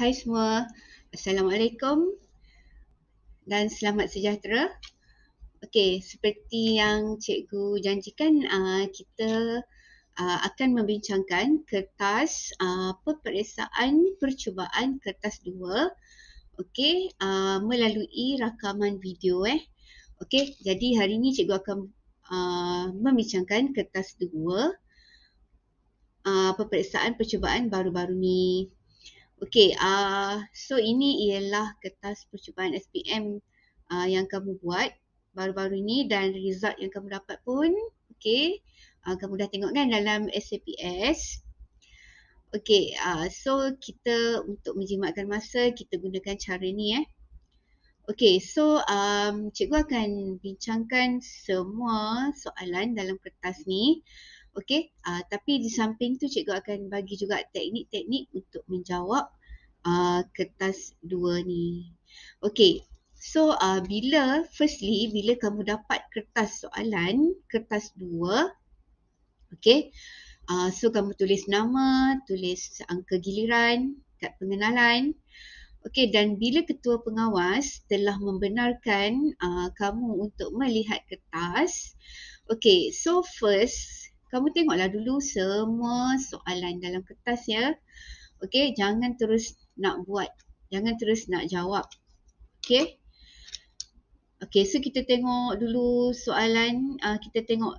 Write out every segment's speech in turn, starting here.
Hai semua, Assalamualaikum dan selamat sejahtera. Okey, seperti yang cikgu janjikan, kita akan membincangkan kertas peperiksaan percubaan kertas 2, okey, melalui rakaman video. Okey, jadi hari ini cikgu akan membincangkan kertas 2 peperiksaan percubaan baru-baru ni. Okey, so ini ialah kertas percubaan SPM yang kamu buat baru-baru ini dan result yang kamu dapat pun, okey, kamu dah tengok kan dalam SAPS. Okey, so kita untuk menjimatkan masa, kita gunakan cara ni. Okey, so cikgu akan bincangkan semua soalan dalam kertas ni. Okey, tapi di samping tu cikgu akan bagi juga teknik-teknik untuk menjawab kertas 2 ni. Okey, so bila kamu dapat kertas soalan, kertas 2, okey, so kamu tulis nama, tulis angka giliran, kad pengenalan. Okey, dan bila ketua pengawas telah membenarkan kamu untuk melihat kertas, okey, so first kamu tengoklah dulu semua soalan dalam kertas ya. Okey, jangan terus nak buat, jangan terus nak jawab. Okey. Okey, so kita tengok dulu soalan, kita tengok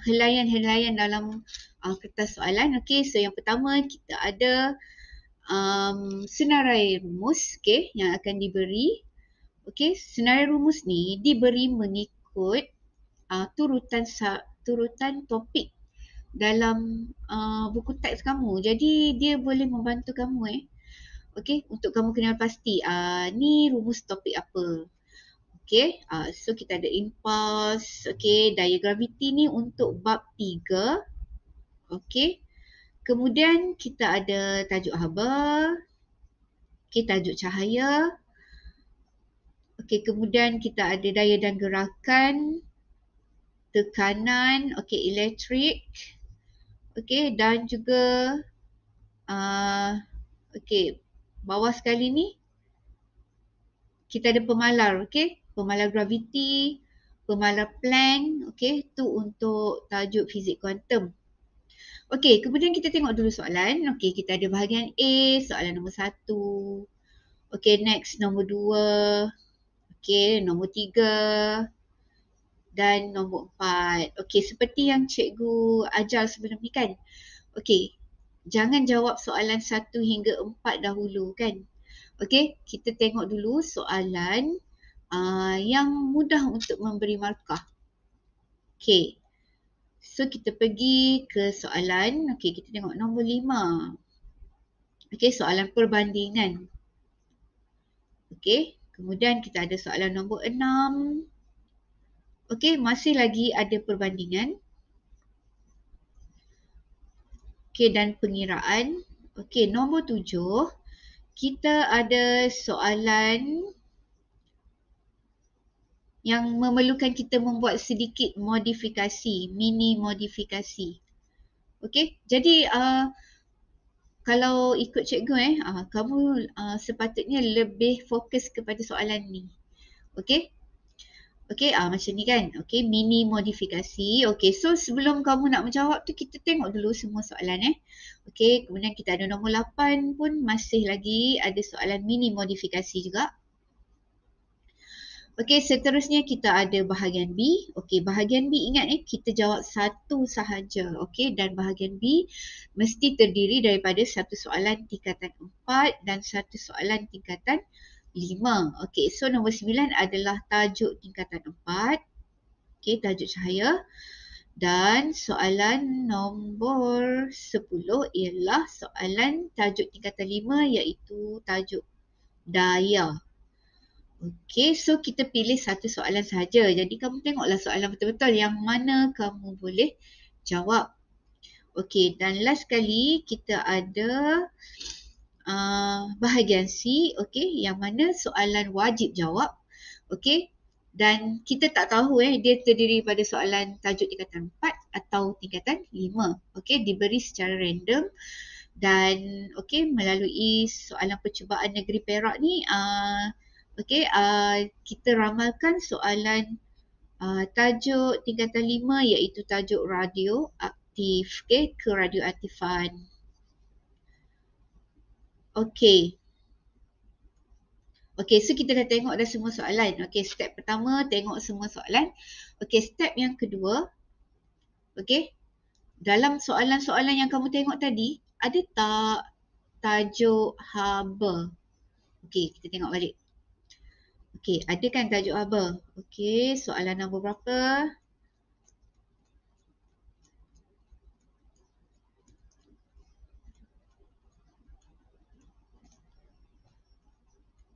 helaian-helaian dalam kertas soalan. Okey, so yang pertama kita ada senarai rumus, okey, yang akan diberi. Okey, senarai rumus ni diberi mengikut turutan topik dalam buku teks kamu. Jadi dia boleh membantu kamu okey, untuk kamu kenal pasti ni rumus topik apa. Okey, so kita ada impulse, okey, daya graviti ni untuk bab 3. Okey. Kemudian kita ada tajuk haba, okey, tajuk cahaya. Okey, kemudian kita ada daya dan gerakan, tekanan, okey, elektrik. Okey, dan juga okey, bawah sekali ni kita ada pemalar, okey, pemalar graviti, pemalar Planck, okey, tu untuk tajuk fizik kuantum. Okey, kemudian kita tengok dulu soalan. Okey, kita ada bahagian A, soalan nombor 1. Okey, next nombor 2. Okey, nombor 3 dan nombor 4. Okey, seperti yang cikgu ajar sebelum ni kan. Okey, jangan jawab soalan 1 hingga 4 dahulu kan. Okey, kita tengok dulu soalan yang mudah untuk memberi markah. Okey, so kita pergi ke soalan. Okey, kita tengok nombor 5. Okey, soalan perbandingan. Okey, kemudian kita ada soalan nombor 6. Okey, masih lagi ada perbandingan. Okey, dan pengiraan. Okey, nombor 7. Kita ada soalan yang memerlukan kita membuat sedikit modifikasi, mini modifikasi. Okey, jadi kalau ikut cikgu kamu sepatutnya lebih fokus kepada soalan ni. Okey? Okey, macam ni kan. Okey, mini modifikasi. Okey, so sebelum kamu nak menjawab tu kita tengok dulu semua soalan Okey, kemudian kita ada nombor 8 pun masih lagi ada soalan mini modifikasi juga. Okey, seterusnya kita ada bahagian B. Okey, bahagian B ingat kita jawab satu sahaja. Okey, dan bahagian B mesti terdiri daripada satu soalan tingkatan 4 dan satu soalan tingkatan 5. Okey, so nombor 9 adalah tajuk tingkatan 4. Okey, tajuk cahaya. Dan soalan nombor 10 ialah soalan tajuk tingkatan 5 iaitu tajuk daya. Okey, so kita pilih satu soalan sahaja. Jadi kamu tengoklah soalan betul-betul yang mana kamu boleh jawab. Okey, dan last sekali kita ada bahagian C, okey, yang mana soalan wajib jawab. Okey, dan kita tak tahu dia terdiri pada soalan tajuk tingkatan 4 atau tingkatan 5. Okey, diberi secara random. Dan melalui soalan percubaan negeri Perak ni, kita ramalkan soalan tajuk tingkatan 5 iaitu tajuk radioaktif, keradioaktifan. Okey. Okey, so kita dah tengok dah semua soalan. Okey, step pertama tengok semua soalan. Okey, step yang kedua. Okey. Dalam soalan-soalan yang kamu tengok tadi, ada tak tajuk haba? Okey, kita tengok balik. Okey, ada kan tajuk haba? Okey, soalan nombor berapa?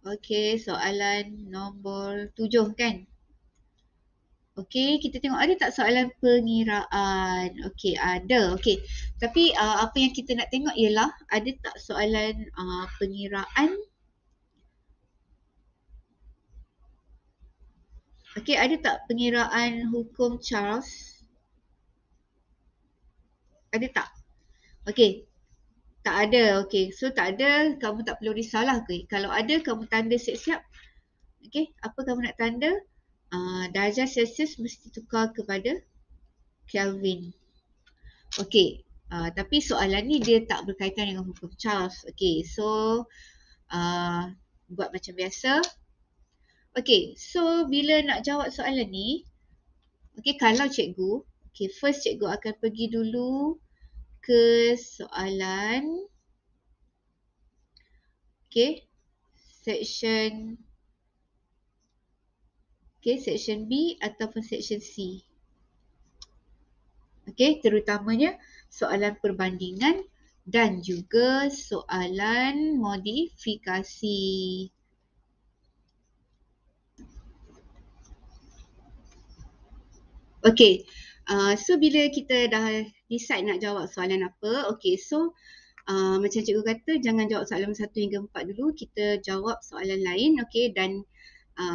Okey, soalan nombor 7 kan? Okey, kita tengok ada tak soalan pengiraan? Okey, ada. Okey. Tapi apa yang kita nak tengok ialah ada tak soalan pengiraan? Okey, ada tak pengiraan hukum Charles? Ada tak? Okey. Tak ada. Okey. So tak ada, kamu tak perlu risaulah. Okay. Kalau ada, kamu tanda siap-siap. Okey, apa kamu nak tanda? Darjah Celsius mesti tukar kepada Kelvin. Okey. Tapi soalan ni dia tak berkaitan dengan hukum Charles. Okey, so buat macam biasa. Okey, so bila nak jawab soalan ni, okey, kalau cikgu, first cikgu akan pergi dulu ke soalan, section section B ataupun section C. Okey, terutamanya soalan perbandingan dan juga soalan modifikasi. Okey, so bila kita dah decide nak jawab soalan apa, so macam cikgu kata, jangan jawab soalan 1 hingga 4 dulu, kita jawab soalan lain, dan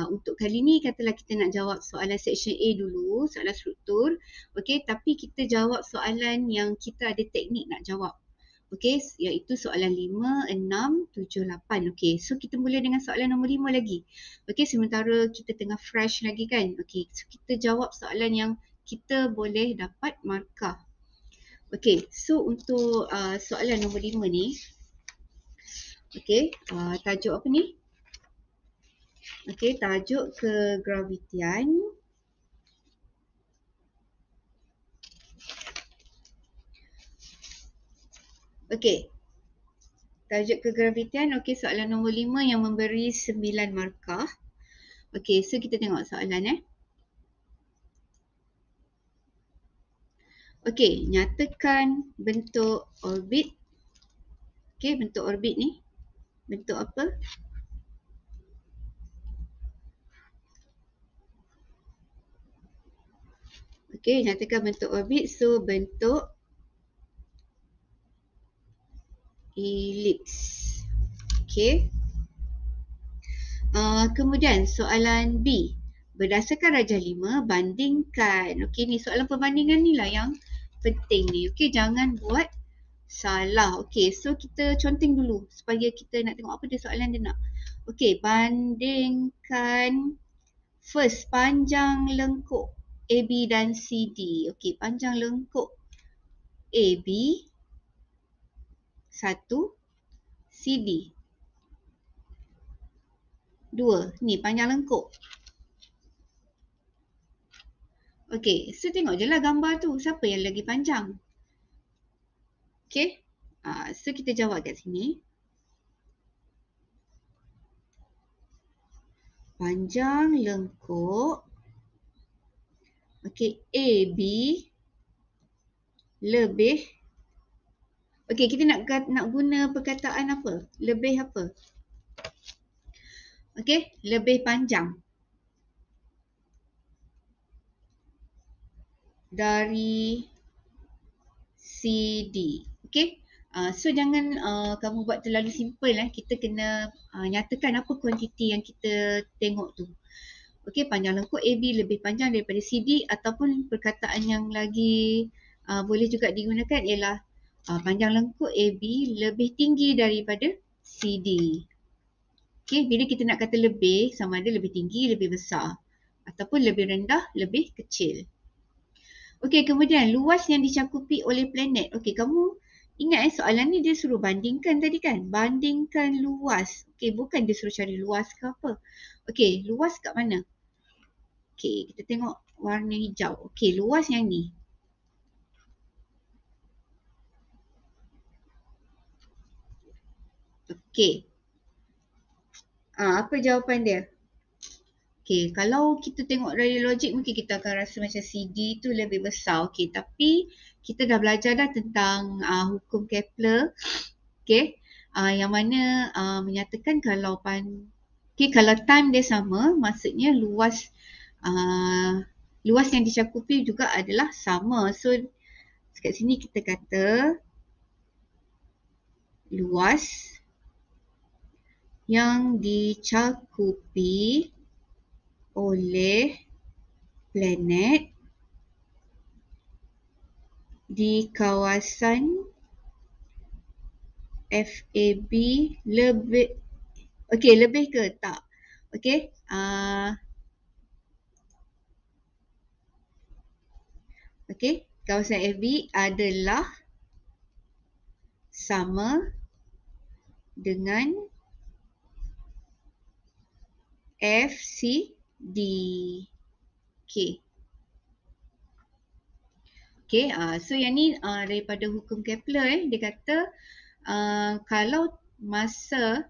untuk kali ni katalah kita nak jawab soalan section A dulu, soalan struktur, tapi kita jawab soalan yang kita ada teknik nak jawab. Iaitu soalan 5, 6, 7, 8. So kita mula dengan soalan nombor 5 lagi. Sementara kita tengah fresh lagi kan. So kita jawab soalan yang kita boleh dapat markah. So untuk soalan nombor 5 ni, tajuk apa ni? Tajuk kegravitian. Tajuk kegravitian. Soalan nombor 5 yang memberi 9 markah. So kita tengok soalan nyatakan bentuk orbit. Bentuk orbit ni bentuk apa? Nyatakan bentuk orbit. So bentuk elips. Kemudian soalan B. Berdasarkan rajah 5, bandingkan. Ni soalan perbandingan ni lah yang penting ni. Jangan buat salah. So kita conteng dulu supaya kita nak tengok apa dia soalan dia nak. Bandingkan first panjang lengkuk AB dan CD. Panjang lengkuk AB 1, CD 2. Ni panjang lengkuk. So tengok je lah gambar tu. Siapa yang lagi panjang? So kita jawab kat sini. Panjang lengkuk AB lebih, kita nak guna perkataan apa? Lebih apa? Lebih panjang dari CD. So jangan kamu buat terlalu simple. Kita kena nyatakan apa kuantiti yang kita tengok tu. Panjang lengkuk AB lebih panjang daripada CD, ataupun perkataan yang lagi boleh juga digunakan ialah panjang lengkuk AB lebih tinggi daripada CD. Okey, bila kita nak kata lebih, sama ada lebih tinggi, lebih besar ataupun lebih rendah, lebih kecil. Okey, kemudian luas yang dicakupi oleh planet. Okey, kamu ingat soalan ni dia suruh bandingkan tadi kan? Bandingkan luas. Okey, bukan dia suruh cari luas ke apa. Okey, luas kat mana? Okey, kita tengok warna hijau. Okey, luas yang ni. Okey. Apa jawapan dia? Okey, kalau kita tengok dari logik mungkin kita akan rasa macam CD tu lebih besar. Okey, tapi kita dah belajar dah tentang hukum Kepler. Okey, yang mana menyatakan kalau kalau time dia sama, maksudnya luas yang dicakupi juga adalah sama. So kat sini kita kata luas yang dicakupi oleh planet di kawasan FAB lebih, okey, lebih ke tak? Okey, okey, kawasan FB adalah sama dengan FCD. Okey. Okey, so yang ni daripada hukum Kepler dia kata kalau masa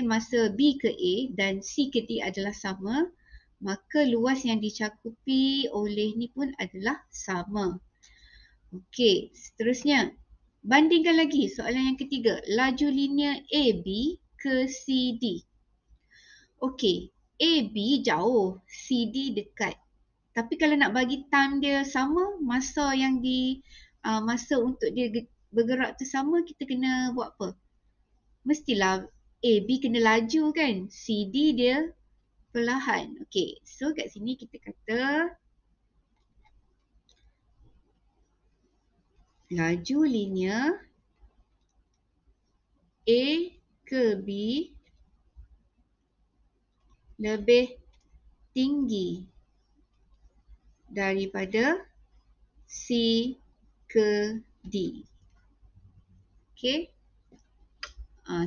masa B ke A dan C ke D adalah sama, maka luas yang dicakupi oleh ni pun adalah sama. Okey, seterusnya. Bandingkan lagi soalan yang ketiga. Laju linear AB ke CD. Okey, AB jauh, CD dekat. Tapi kalau nak bagi time dia sama, masa yang masa untuk dia bergerak tu sama, kita kena buat apa? Mestilah AB kena laju kan? CD dia perlahan. Okey, so kat sini kita kata laju linear A ke B lebih tinggi daripada C ke D. Okay.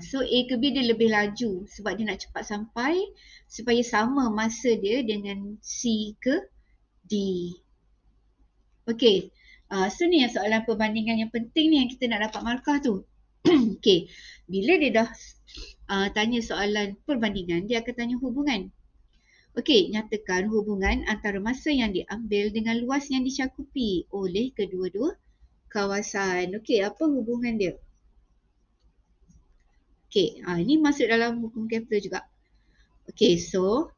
So A ke B dia lebih laju sebab dia nak cepat sampai supaya sama masa dia dengan C ke D. Okay. So ni yang soalan perbandingan yang penting ni yang kita nak dapat markah tu. Okay. Bila dia dah tanya soalan perbandingan, dia akan tanya hubungan. Okey, nyatakan hubungan antara masa yang diambil dengan luas yang dicakupi oleh kedua-dua kawasan. Okey, apa hubungan dia? Okey, ini masuk dalam hukum Kepler juga. Okey, so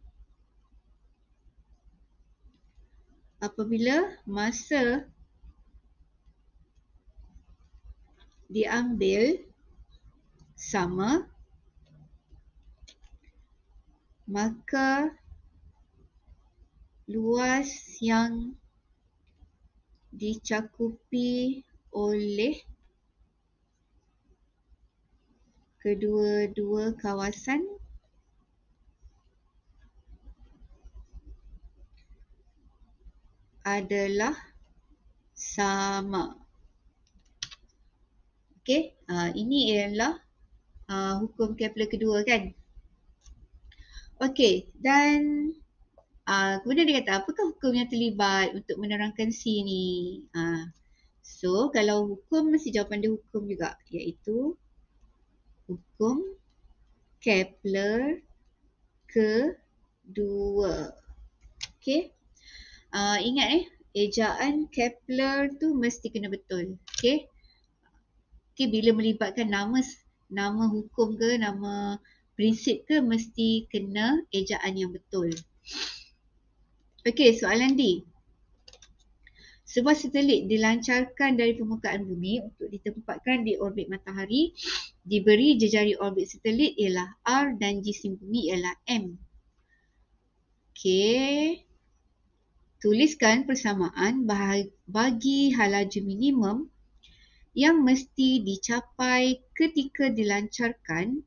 apabila masa diambil sama, maka luas yang dicakupi oleh kedua-dua kawasan adalah sama. Okey, ini ialah hukum Kepler kedua kan. Okey, dan kemudian dia kata apakah hukum yang terlibat untuk menerangkan C ni? So kalau hukum mesti jawapan dia hukum juga, iaitu hukum Kepler kedua. Okey. Ingat ejaan Kepler tu mesti kena betul. Okey. Okey, bila melibatkan nama hukum ke nama prinsip ke mesti kena ejaan yang betul. Okey, soalan D. Sebuah satelit dilancarkan dari permukaan bumi untuk ditempatkan di orbit matahari. Diberi jejari orbit satelit ialah R dan jisim bumi ialah M. Okey. Tuliskan persamaan bagi hal laju minimum yang mesti dicapai ketika dilancarkan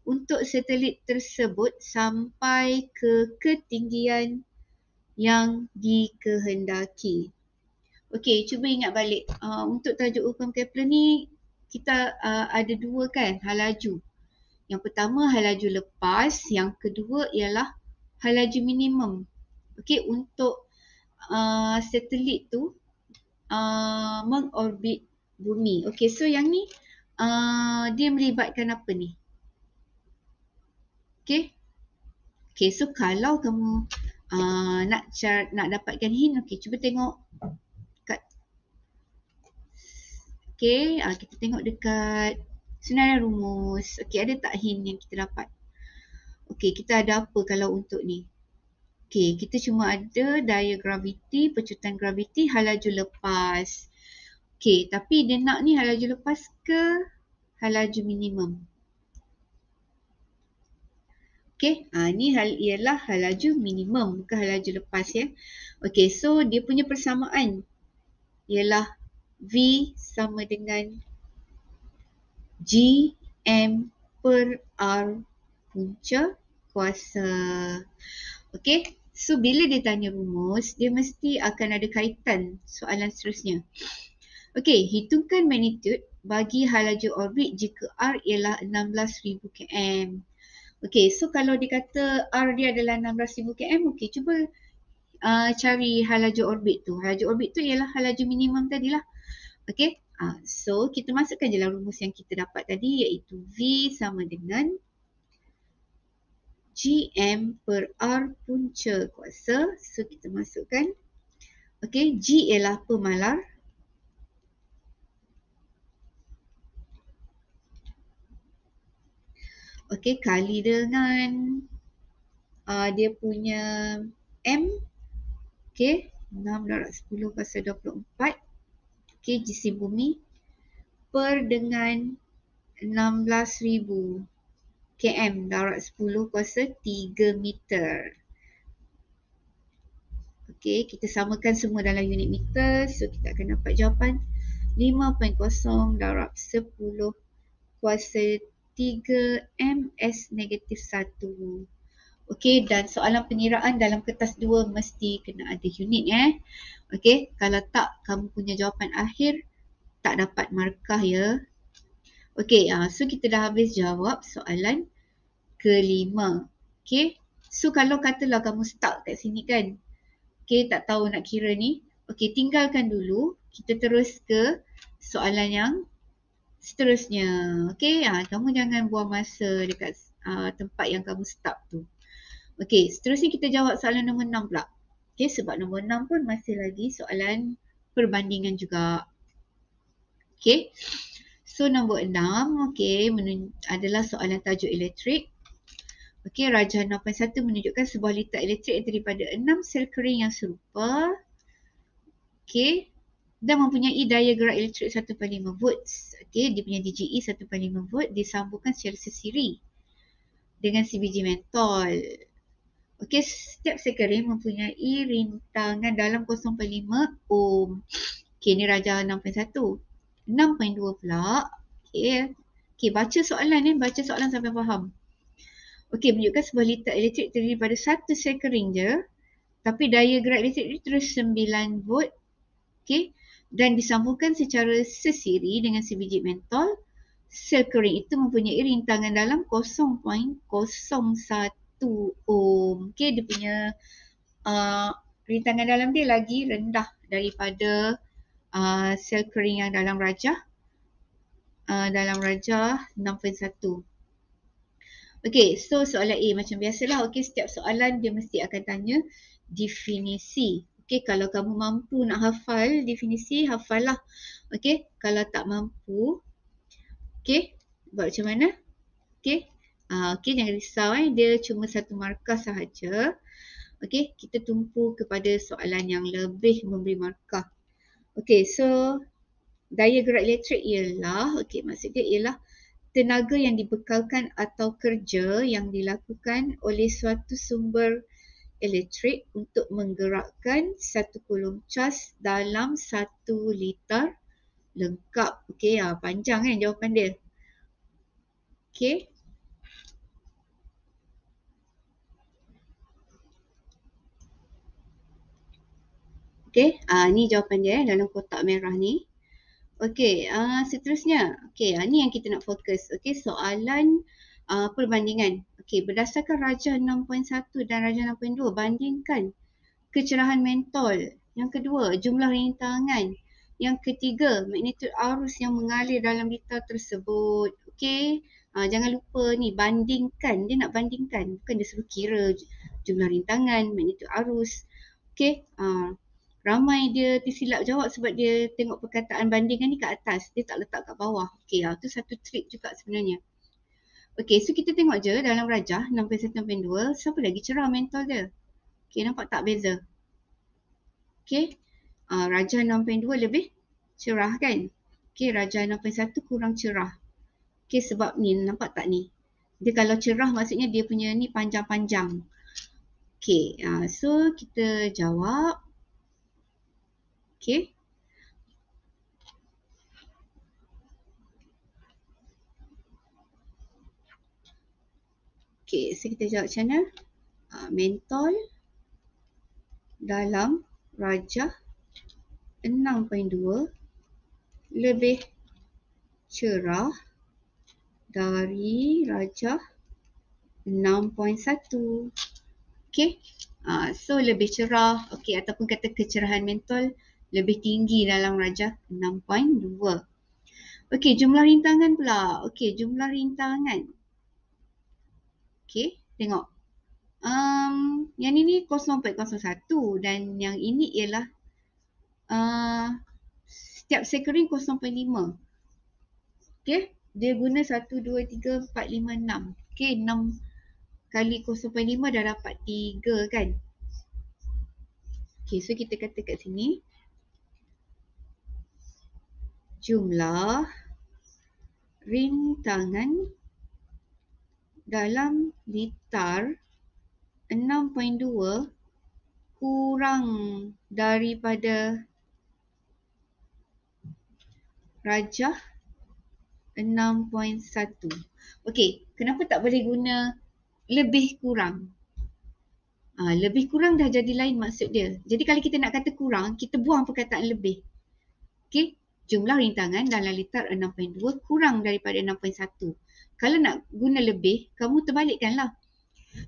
untuk satelit tersebut sampai ke ketinggian yang dikehendaki. Okey, cuba ingat balik. Untuk tajuk hukum Kepler ni, kita ada dua kan, hal laju. Yang pertama hal laju lepas, yang kedua ialah hal laju minimum. Okey, untuk satelit tu mengorbit bumi. Okey, so yang ni dia melibatkan apa ni? Okey. Okey, so kalau kamu nak dapatkan hint, okey, cuba tengok kat okey, kita tengok dekat senarai rumus. Okey, ada tak hint yang kita dapat? Okey, kita ada apa kalau untuk ni? Okey, kita cuma ada daya graviti, pecutan graviti, hal laju lepas. Okey, tapi dia nak ni hal laju lepas ke hal laju minimum? Okey, ni ialah hal laju minimum, bukan hal laju lepas ya. Okey, so dia punya persamaan ialah V sama dengan Gm per R punca kuasa. Okey, so bila dia tanya rumus, dia mesti akan ada kaitan soalan seterusnya. Okey, hitungkan magnitude bagi hal laju orbit jika R ialah 16,000 km. Okey, so kalau dia kata R dia adalah 16,000 km, okey, cuba cari hal laju orbit tu. Hal laju orbit tu ialah hal laju minimum tadilah. Okey, so kita masukkan je lah rumus yang kita dapat tadi, iaitu V sama dengan Gm per R punca kuasa. So kita masukkan. Okey, G ialah pemalar. Okey, kali dengan dia punya M. Okey, 6/10 kuasa 24. Okey, GC bumi per dengan 16,000 km darab 10 kuasa 3 meter. Okey, kita samakan semua dalam unit meter. So kita akan dapat jawapan 5.0 darab 10 kuasa 3 ms negatif 1. Okey, dan soalan pengiraan dalam kertas 2 mesti kena ada unit Okey, kalau tak kamu punya jawapan akhir tak dapat markah ya. Okey, so kita dah habis jawab soalan kelima. Okey, so kalau katalah kamu stuck kat sini kan, okey, tak tahu nak kira ni, okey, tinggalkan dulu, kita terus ke soalan yang seterusnya. Okey, kamu jangan buang masa dekat tempat yang kamu stuck tu. Okey, seterusnya kita jawab soalan nombor 6 pula. Okey, sebab nombor 6 pun masih lagi soalan perbandingan juga. Okey, so nombor 6 adalah soalan tajuk elektrik. Okey, rajah 6.1 menunjukkan sebuah litar elektrik yang terdiri daripada 6 sel kering yang serupa. Okey, dan mempunyai daya gerak elektrik 1.5 volts. Okey, dia punya DGE 1.5 volt disambungkan secara sesiri dengan sebiji mentol. Okey, setiap sel kering mempunyai rintangan dalam 0.5 ohm. Okey, ni rajah 6.1. 6.2 pula. Okey, baca soalan baca soalan sampai faham. Okey, menunjukkan sebuah litar elektrik terdiri daripada satu sel kering je, tapi daya gerak elektrik dia terus 9 volt. Okey, dan disambungkan secara sesiri dengan sebiji mentol. Sel kering itu mempunyai rintangan dalam 0.01 ohm. Okey, dia punya rintangan dalam dia lagi rendah daripada sel kering yang dalam rajah 6.1. Okey, so soalan A macam biasalah. Okey, setiap soalan dia mesti akan tanya definisi. Okey, kalau kamu mampu nak hafal definisi, hafallah. Okey, kalau tak mampu, okey, buat macam mana? Okey, okey, jangan risau dia cuma satu markah sahaja. Okey, kita tumpu kepada soalan yang lebih memberi markah. Okey, so daya gerak elektrik ialah, okey, maksud dia ialah tenaga yang dibekalkan atau kerja yang dilakukan oleh suatu sumber elektrik untuk menggerakkan satu kulum cas dalam 1 liter lengkap. Okey, panjang kan jawapan dia. Okey. Okey, ni jawapan dia dalam kotak merah ni. Okey, seterusnya. Okey, ni yang kita nak fokus. Okey, soalan perbandingan. Okey, berdasarkan Rajah 6.1 dan Rajah 6.2, bandingkan kecerahan mentol. Yang kedua, jumlah rintangan. Yang ketiga, magnitud arus yang mengalir dalam litar tersebut. Okey, jangan lupa ni bandingkan. Dia nak bandingkan. Bukan dia suruh kira jumlah rintangan, magnitud arus. Okey, ramai dia tersilap jawab sebab dia tengok perkataan bandingan ni kat atas. Dia tak letak kat bawah. Okey, tu satu trik juga sebenarnya. Okey, so kita tengok je dalam Rajah 6.1.2, siapa lagi cerah mentol dia. Okey, nampak tak beza? Okey, Rajah 6.2 lebih cerah kan? Okey, Rajah 6.1 kurang cerah. Okey, sebab ni, nampak tak ni? Dia kalau cerah maksudnya dia punya ni panjang-panjang. Okey, so kita jawab. Okey. Okey, so kita jawab macam mana? Mentol dalam Rajah 6.2 lebih cerah dari Rajah 6.1. Okey. So lebih cerah, okey, ataupun kata kecerahan mentol lebih tinggi dalam Rajah 6.2. Okey, jumlah rintangan pula. Okey, jumlah rintangan. Okey, tengok. Yang ini 0.01 dan yang ini ialah setiap sekering 0.5. Okey, dia guna 1, 2, 3, 4, 5, 6. Okey, 6 kali 0.5 dah dapat 3 kan. Okey, so kita kata kat sini jumlah rintangan dalam litar 6.2 kurang daripada Rajah 6.1. Okey, kenapa tak boleh guna lebih kurang? Lebih kurang dah jadi lain maksud dia. Jadi kalau kita nak kata kurang, kita buang perkataan lebih. Okey, jumlah rintangan dalam litar 6.2 kurang daripada 6.1. Kalau nak guna lebih, kamu terbalikkanlah.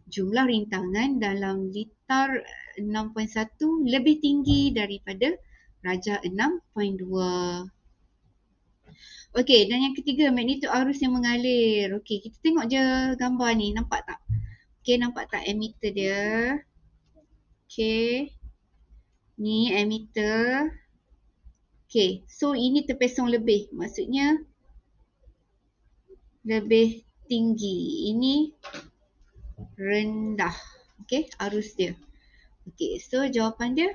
Jumlah rintangan dalam litar 6.1 lebih tinggi daripada Rajah 6.2. Okey, dan yang ketiga, magnitud arus yang mengalir. Okey, kita tengok je gambar ni, nampak tak? Okey, nampak tak emitter dia? Okey, ni emitter. Okey, so ini terpesong lebih, maksudnya lebih tinggi. Ini rendah. Okey, arus dia. Okey, so jawapan dia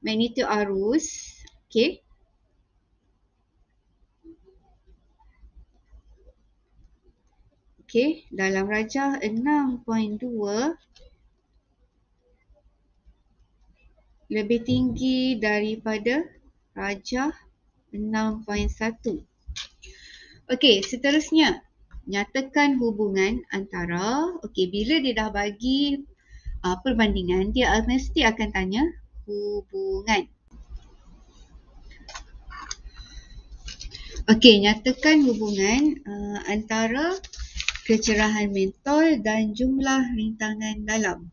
magnitud arus. Okey. Okey, dalam Rajah 6.2 lebih tinggi daripada Rajah 6.1. Okey, seterusnya. Nyatakan hubungan antara, okey, bila dia dah bagi perbandingan, dia mesti akan tanya hubungan. Okey, nyatakan hubungan antara kecerahan mentol dan jumlah rintangan dalam.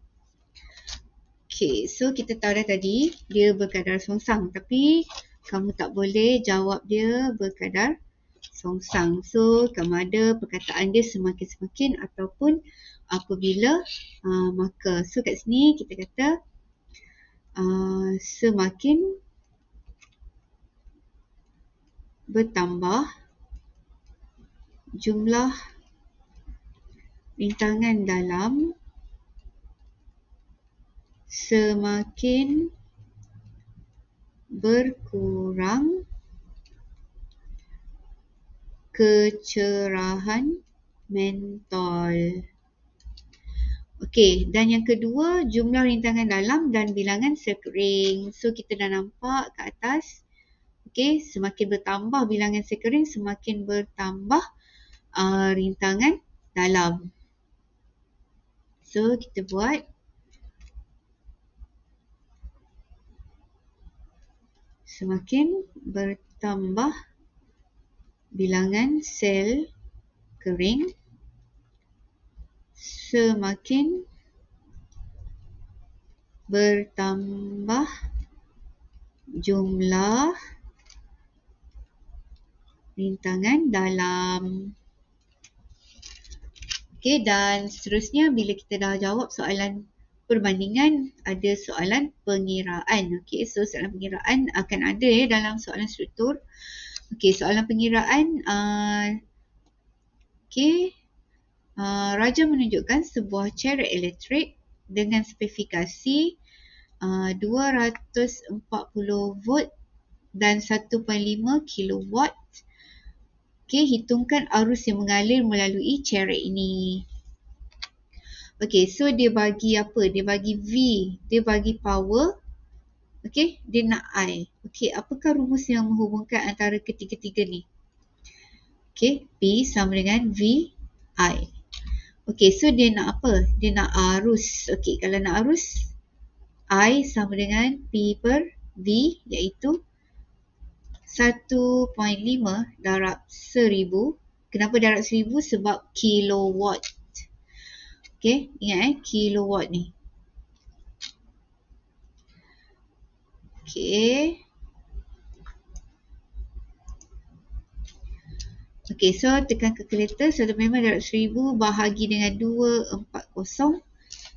Okey, so kita tahu dah tadi dia berkadar songsang, tapi kamu tak boleh jawab dia berkadar songsang. So, sama ada perkataan dia semakin-semakin ataupun apabila maka. So, kat sini kita kata semakin bertambah jumlah rintangan dalam, semakin berkurang kecerahan mentol. Okey, dan yang kedua, jumlah rintangan dalam dan bilangan sekering. So, kita dah nampak kat atas. Okey, semakin bertambah bilangan sel kering, semakin bertambah rintangan dalam. So, kita buat semakin bertambah bilangan sel kering, semakin bertambah jumlah rintangan dalam. Okey, dan seterusnya bila kita dah jawab soalan perbandingan, ada soalan pengiraan. Okey, so soalan pengiraan akan ada dalam soalan struktur. Okey, soalan pengiraan. Raja menunjukkan sebuah chariot elektrik dengan spesifikasi 240 volt dan 1.5 kilowatt. Okey, hitungkan arus yang mengalir melalui chariot ini. Okey, so dia bagi apa? Dia bagi V, dia bagi power. Okey, dia nak I. Okey, apakah rumus yang menghubungkan antara ketiga-tiga ni? Okey, P sama dengan V, I. Okey, so dia nak apa? Dia nak arus. Okey, kalau nak arus, I sama dengan P per V, iaitu 1.5 darab 1000. Kenapa darab 1000? Sebab kilowatt. Okey, ingat kilowatt ni. Okey. Okey, so tekan kalkulator. 1.5 darab 1000 bahagi dengan 240.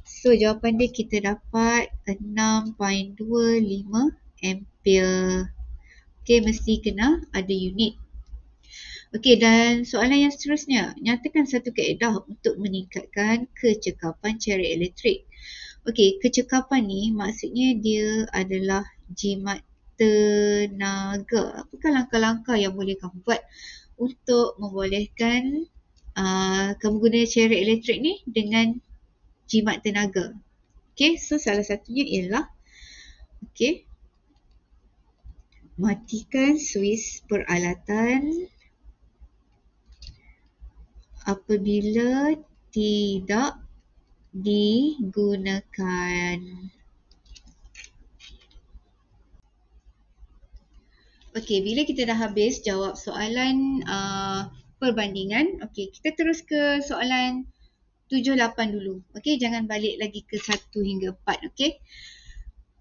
So jawapan dia kita dapat 6.25 ampere. Okey, mesti kena ada unit. Okey, dan soalan yang seterusnya. Nyatakan satu kaedah untuk meningkatkan kecekapan chariot elektrik. Okey, kecekapan ni maksudnya dia adalah jimat tenaga. Apakah langkah-langkah yang boleh kamu buat untuk membolehkan kamu guna chariot elektrik ni dengan jimat tenaga? Okey, so salah satunya ialah matikan suis peralatan apabila tidak digunakan. Okey, bila kita dah habis jawab soalan perbandingan, okey, kita terus ke soalan 7, 8 dulu. Okey, jangan balik lagi ke 1 hingga 4, okey?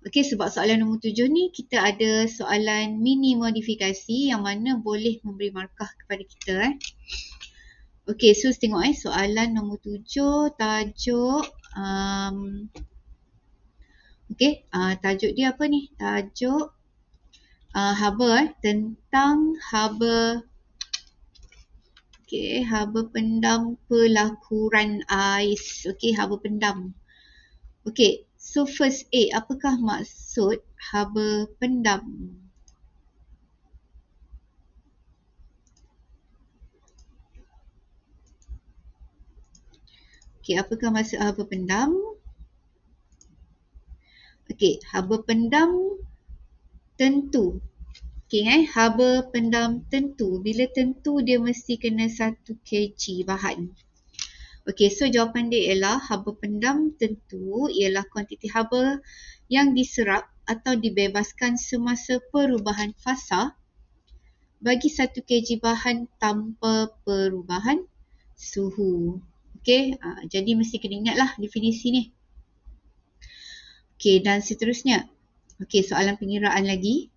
Okey, sebab soalan nombor 7 ni kita ada soalan mini modifikasi yang mana boleh memberi markah kepada kita. Okey, so tengok soalan nombor 7 tajuk tajuk dia apa ni? Tajuk haba tentang haba haba pendam pelakuran ais. Okey, haba pendam. Okey, so first A, apakah maksud haba pendam? Okey, apakah maksud haba pendam? Okey, haba pendam tentu. Okey, haba pendam tentu. Bila tentu dia mesti kena 1 kg bahan. Okey, so jawapan dia ialah haba pendam tentu ialah kuantiti haba yang diserap atau dibebaskan semasa perubahan fasa bagi 1 kg bahan tanpa perubahan suhu. Okey, jadi mesti kena ingatlah definisi ni. Okey, dan seterusnya. Okey, soalan pengiraan lagi.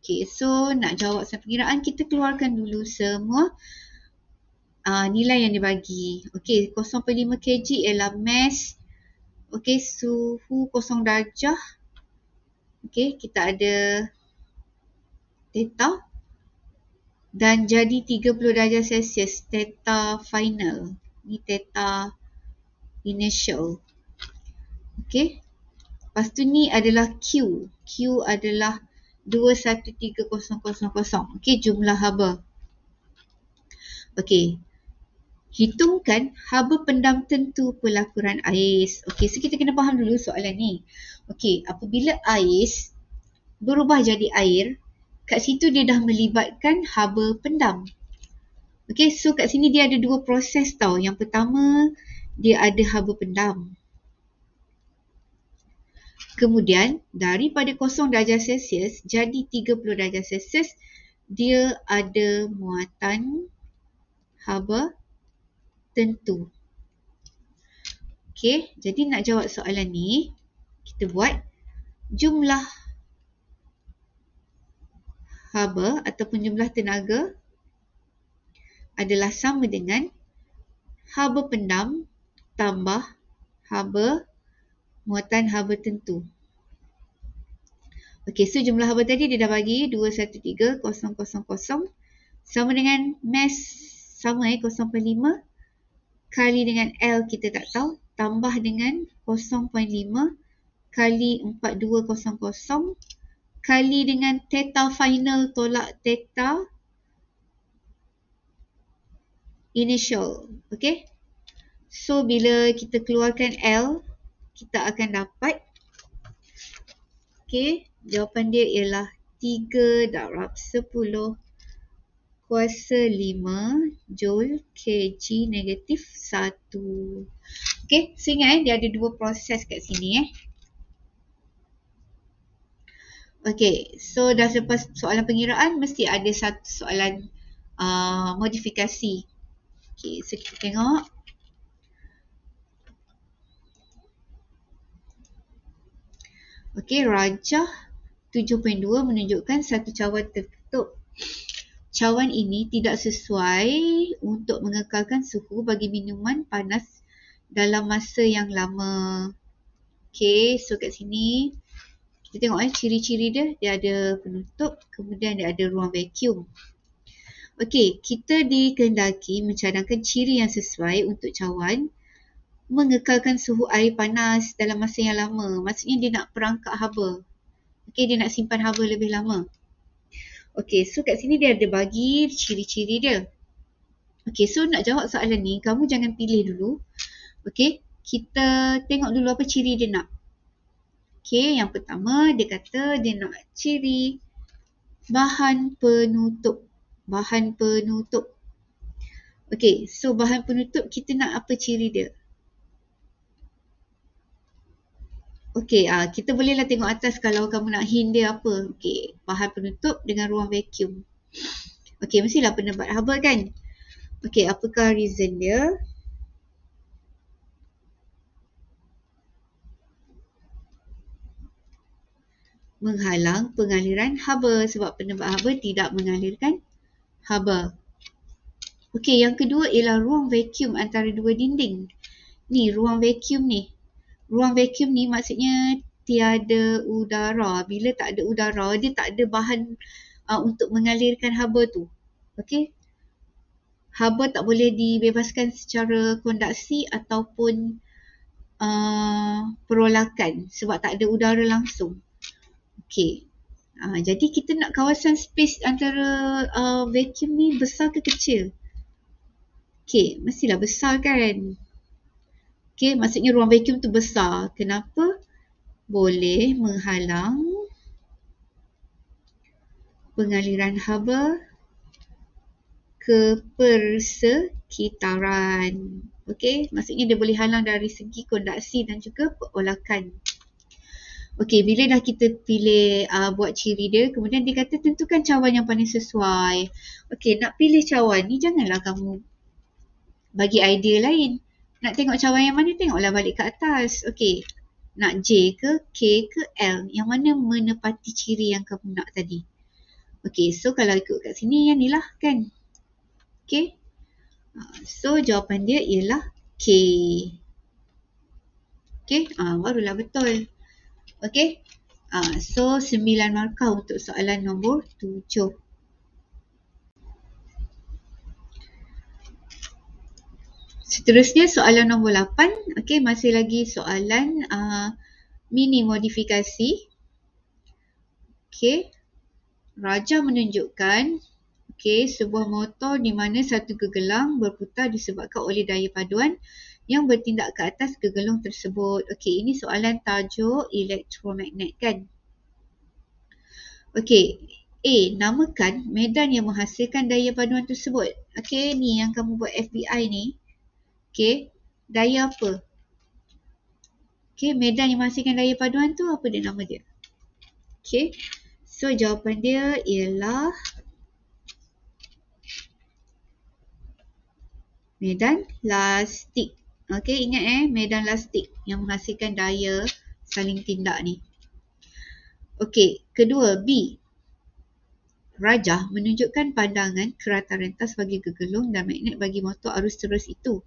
Okey, so nak jawab soalan pengiraan, kita keluarkan dulu semua nilai yang dibagi. Okey, 0.5 kg ialah mass. Okey, suhu 0 darjah. Okey, kita ada theta. Dan jadi 30 darjah Celsius, theta final. Ni theta initial. Okey. Lepas tu ni adalah Q. Q adalah 213,000. Okey, jumlah haba. Okey. Hitungkan haba pendam tentu pelakuran ais. Okey, so kita kena faham dulu soalan ni. Okey, apabila ais berubah jadi air, kat situ dia dah melibatkan haba pendam. Okay, so kat sini dia ada dua proses tau. Yang pertama, dia ada haba pendam. Kemudian, daripada 0 darjah Celsius jadi 30 darjah Celsius, dia ada muatan haba tentu. Okay, jadi nak jawab soalan ni, kita buat jumlah haba ataupun jumlah tenaga adalah sama dengan haba pendam tambah haba muatan haba tentu. Okey, so jumlah haba tadi dia dah bagi 213,000 sama dengan mass sama 0.5 kali dengan L kita tak tahu tambah dengan 0.5 kali 4200 kali dengan theta final tolak theta initial. Okey. So bila kita keluarkan L, kita akan dapat jawapan dia ialah 3 darab 10 kuasa 5 Joule kg negatif 1. Okay, so ingat dia ada dua proses kat sini Okay, so dah selepas soalan pengiraan mesti ada satu soalan modifikasi. Okay, so kita tengok. Okay, rajah 7.2 menunjukkan satu cawan tertutup. Cawan ini tidak sesuai untuk mengekalkan suhu bagi minuman panas dalam masa yang lama. Okay, so kat sini kita tengok ciri-ciri dia. Dia ada penutup, kemudian dia ada ruang vacuum. Okay, kita dikehendaki mencadangkan ciri yang sesuai untuk cawan mengekalkan suhu air panas dalam masa yang lama. Maksudnya dia nak perangkap haba. Okay, dia nak simpan haba lebih lama. Okay, so kat sini dia ada bagi ciri-ciri dia. Okay, so nak jawab soalan ni, kamu jangan pilih dulu. Okay, kita tengok dulu apa ciri dia nak. Okay, yang pertama dia kata dia nak ciri bahan penutup. Bahan penutup. Okay, so bahan penutup kita nak apa ciri dia? Okay, kita bolehlah tengok atas kalau kamu nak hint dia apa. Okay, bahan penutup dengan ruang vacuum. Okay, mestilah penebat haba kan? Okay, apakah reason dia? Menghalang pengaliran haba sebab penebat haba tidak mengalirkan haba. Okey, yang kedua ialah ruang vacuum antara dua dinding. Ni ruang vacuum ni. Ruang vacuum ni maksudnya tiada udara. Bila tak ada udara, dia tak ada bahan untuk mengalirkan haba tu. Okey. Haba tak boleh dibebaskan secara kondaksi ataupun perolakan sebab tak ada udara langsung. Okey. Jadi kita nak kawasan space antara vacuum ni besar ke kecil? Okey, mestilah besar kan? Okey, maksudnya ruang vacuum tu besar. Kenapa? Boleh menghalang pengaliran haba ke persekitaran. Okey, maksudnya dia boleh halang dari segi kondaksi dan juga perolakan. Okey, bila dah kita pilih buat ciri dia, kemudian dia kata tentukan cawan yang paling sesuai. Okey, nak pilih cawan ni janganlah kamu bagi idea lain. Nak tengok cawan yang mana, tengoklah balik ke atas. Okey, nak J ke, K ke, L. Yang mana menepati ciri yang kamu nak tadi. Okey, so kalau ikut kat sini yang ni lah kan. Okey, so jawapan dia ialah K. Okey, barulah betul. Okey, so 9 markah untuk soalan nombor 7. Seterusnya soalan nombor 8. Okey, masih lagi soalan mini modifikasi. Okey, rajah menunjukkan sebuah motor di mana satu gegelang berputar disebabkan oleh daya paduan yang bertindak ke atas gegelung tersebut. Okey, ini soalan tajuk elektromagnet kan? Okey, A. Namakan medan yang menghasilkan daya paduan tersebut. Okey, ni yang kamu buat FBI ni. Okey, daya apa? Okey, medan yang menghasilkan daya paduan tu apa dia nama dia? Okey, so jawapan dia ialah medan lastik. Okey, ingat medan lastik yang menghasilkan daya saling tindak ni. Okey, kedua B. Rajah menunjukkan pandangan kerata rentas bagi gegelung dan magnet bagi motor arus terus itu.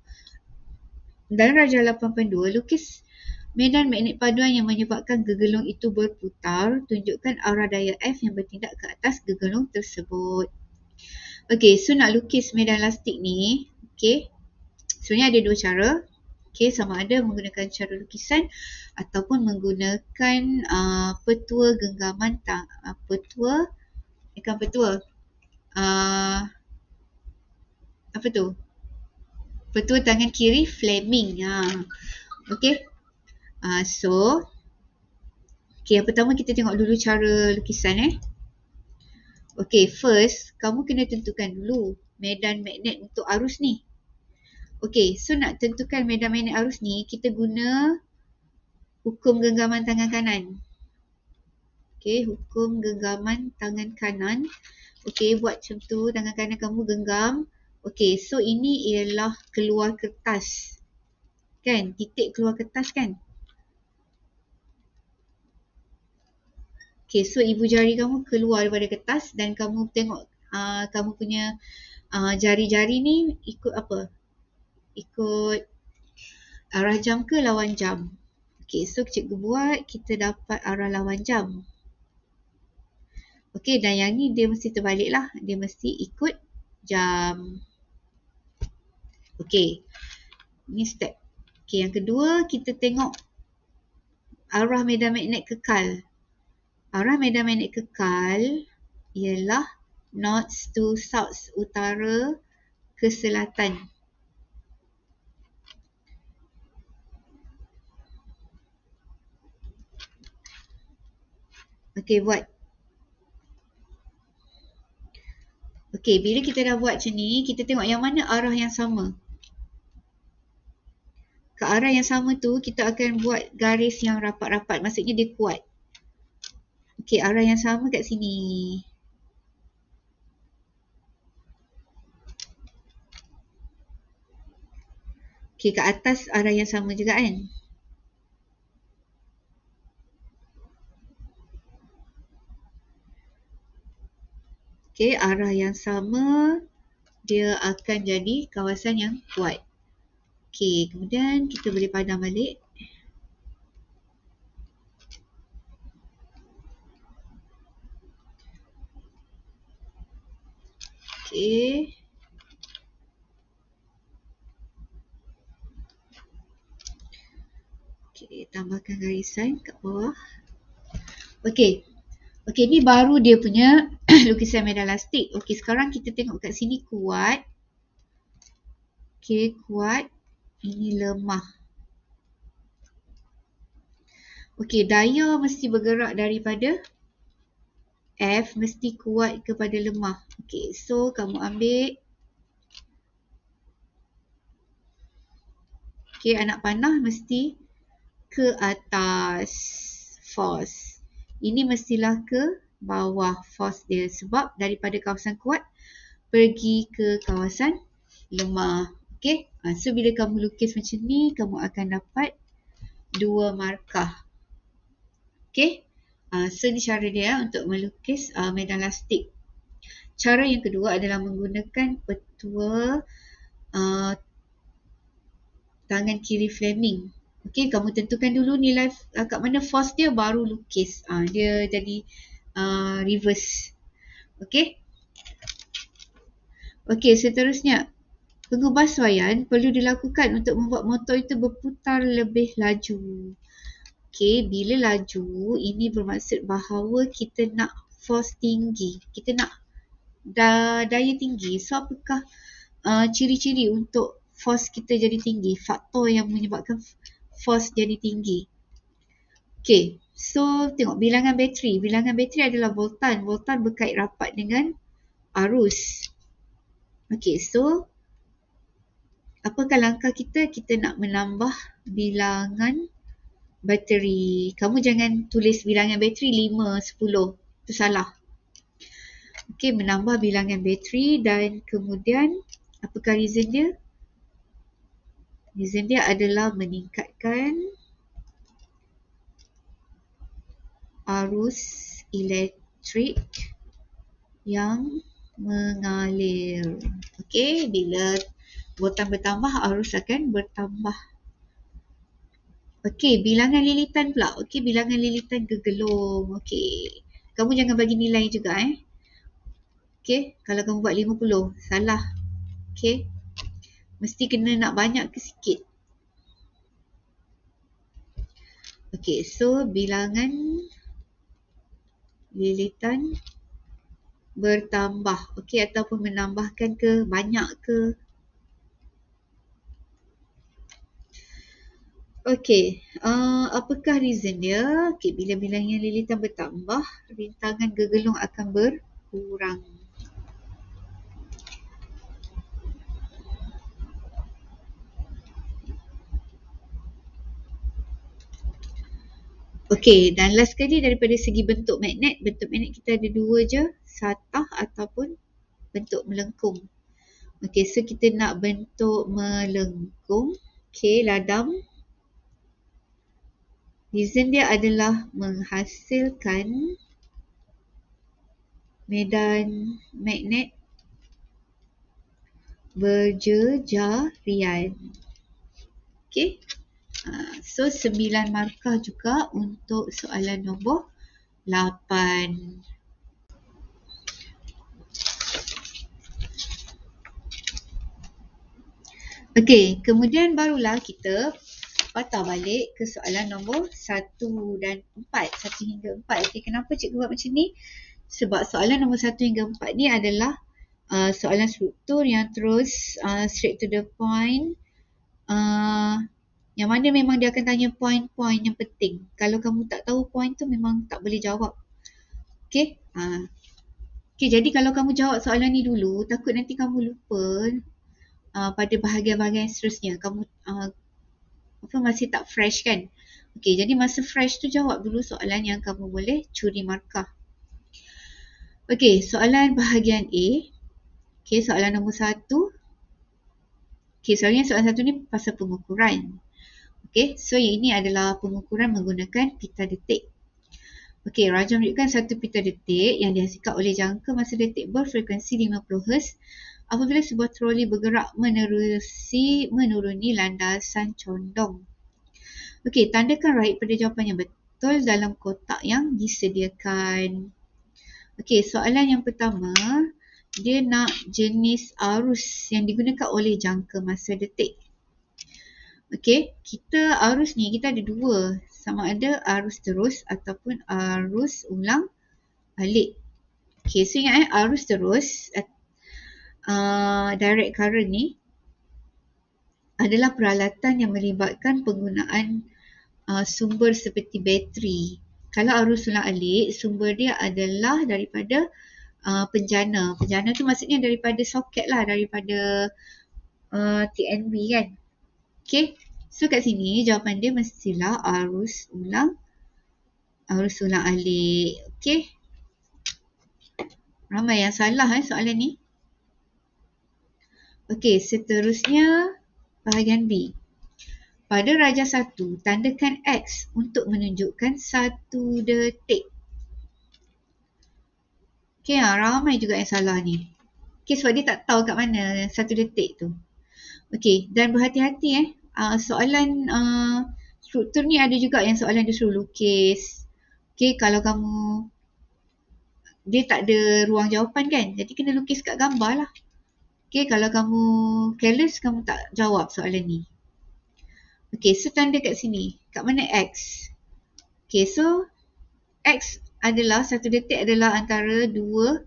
Dalam rajah 8.2, lukis medan magnet paduan yang menyebabkan gegelung itu berputar. Tunjukkan arah daya F yang bertindak ke atas gegelung tersebut. Okey, so nak lukis medan lastik ni, okey, sebenarnya ada dua cara. Okey, sama ada menggunakan cara lukisan ataupun menggunakan petua genggaman petua apa tu? Petua tangan kiri Fleming. Okey. Okey, yang pertama kita tengok dulu cara lukisan Okey, first kamu kena tentukan dulu medan magnet untuk arus ni. Okey, so nak tentukan medan magnet arus ni, kita guna hukum genggaman tangan kanan. Okey, hukum genggaman tangan kanan. Okey, buat macam tu, tangan kanan kamu genggam. Okey, so ini ialah keluar kertas. Kan? Titik keluar kertas kan? Okey, so ibu jari kamu keluar daripada kertas dan kamu tengok kamu punya jari-jari ni ikut apa? Ikut arah jam ke lawan jam? Okey, so cikgu buat kita dapat arah lawan jam. Okey, dan yang ni dia mesti terbalik lah. Dia mesti ikut jam. Okey, ni step. Okey, yang kedua kita tengok arah medan magnet kekal. Arah medan magnet kekal ialah north to south, utara ke selatan. Okey, buat. Okey, bila kita dah buat macam ni, kita tengok yang mana arah yang sama. Ke arah yang sama tu, kita akan buat garis yang rapat-rapat. Maksudnya dia kuat. Okey, arah yang sama kat sini. Okey, kat atas arah yang sama juga kan? Okey, arah yang sama dia akan jadi kawasan yang kuat. Okey, kemudian kita boleh padam balik. Okey. Okey, tambahkan garisan kat bawah. Okey. Okey, ni baru dia punya lukisan medan lastik. Okey, sekarang kita tengok kat sini kuat. Okey, kuat. Ini lemah. Okey, daya mesti bergerak daripada F mesti kuat kepada lemah. Okey, so kamu ambil. Okey, anak panah mesti ke atas force. Ini mestilah ke bawah force dia sebab daripada kawasan kuat pergi ke kawasan lemah. Okey, so bila kamu lukis macam ni, kamu akan dapat 2 markah. Okey, so ni cara dia untuk melukis medan lastik. Cara yang kedua adalah menggunakan petua tangan kiri Fleming. Okey, kamu tentukan dulu nilai kat mana force dia baru lukis. Dia jadi reverse. Okey. Okey, seterusnya. Pengubahsuaian perlu dilakukan untuk membuat motor itu berputar lebih laju. Okey, bila laju, ini bermaksud bahawa kita nak force tinggi. Kita nak daya tinggi. So, apakah ciri-ciri untuk force kita jadi tinggi? Faktor yang menyebabkan force jadi tinggi. Okey, So, tengok bilangan bateri. Bilangan bateri adalah voltan. Voltan berkait rapat dengan arus. Okey, so apakah langkah kita? Kita nak menambah bilangan bateri. Kamu jangan tulis bilangan bateri 5, 10. Itu salah. Okey, menambah bilangan bateri dan kemudian apakah reason dia? Reason dia adalah meningkatkan arus elektrik yang mengalir. Okey, bila voltan bertambah, arus akan bertambah. Okey, bilangan lilitan pula. Okey, bilangan lilitan gegelung. Okey. Kamu jangan bagi nilai juga Okey, kalau kamu buat 50, salah. Okey. Mesti kena nak banyak ke sikit. Okey, so bilangan lilitan bertambah. Okey, ataupun menambahkan ke, banyak ke. Okey, apakah reason dia? Okey, bila bilangan lilitan bertambah, rintangan gegelung akan berkurang. Okey, dan last sekali daripada segi bentuk magnet kita ada dua je, satah ataupun bentuk melengkung. Okey, so kita nak bentuk melengkung. Okey, ladam. Reason dia adalah menghasilkan medan magnet berjejarian. Okey. So 9 markah juga untuk soalan nombor 8. Okey, kemudian barulah kita patah balik ke soalan nombor 1 dan 4. 1 hingga 4. Okey, kenapa cikgu buat macam ni? Sebab soalan nombor 1 hingga 4 ni adalah soalan struktur yang terus straight to the point. Yang mana memang dia akan tanya point-point yang penting. Kalau kamu tak tahu point tu memang tak boleh jawab. Okey? Okey, jadi kalau kamu jawab soalan ni dulu, takut nanti kamu lupa pada bahagian-bahagian seterusnya. Kamu masih tak fresh kan? Okey, jadi masa fresh tu jawab dulu soalan yang kamu boleh curi markah. Okey, soalan bahagian A. Okey, soalan nombor 1. Okey, soalan 1 ni pasal pengukuran. Okey, so yang ini adalah pengukuran menggunakan pita detik. Okey, Raja menunjukkan satu pita detik yang dihasilkan oleh jangka masa detik berfrekuensi 50 Hz apabila sebuah troli bergerak menuruni landasan condong. Okey, tandakan right pada jawapan yang betul dalam kotak yang disediakan. Okey, soalan yang pertama, dia nak jenis arus yang digunakan oleh jangka masa detik. Okey, arus ni kita ada dua, sama ada arus terus ataupun arus ulang alik. Okey, so ingat arus terus, direct current ni adalah peralatan yang melibatkan penggunaan sumber seperti bateri. Kalau arus ulang alik, sumber dia adalah daripada penjana. Penjana tu maksudnya daripada soket lah, daripada TNB kan. Okey, so kat sini jawapan dia mestilah arus ulang alik. Okey, ramai yang salah soalan ni. Okey, seterusnya bahagian B. Pada Raja 1, tandakan X untuk menunjukkan 1 detik. Okey, ramai juga yang salah ni. Okey, sebab dia tak tahu kat mana 1 detik tu. Okey, dan berhati-hati soalan struktur ni ada juga yang soalan dia suruh lukis. Okey, kalau kamu dia tak ada ruang jawapan kan, jadi kena lukis kat gambar lah. Okey, kalau kamu careless, kamu tak jawab soalan ni. Okey, so tanda kat sini. Kat mana X? Okey, so X adalah 1 detik adalah antara dua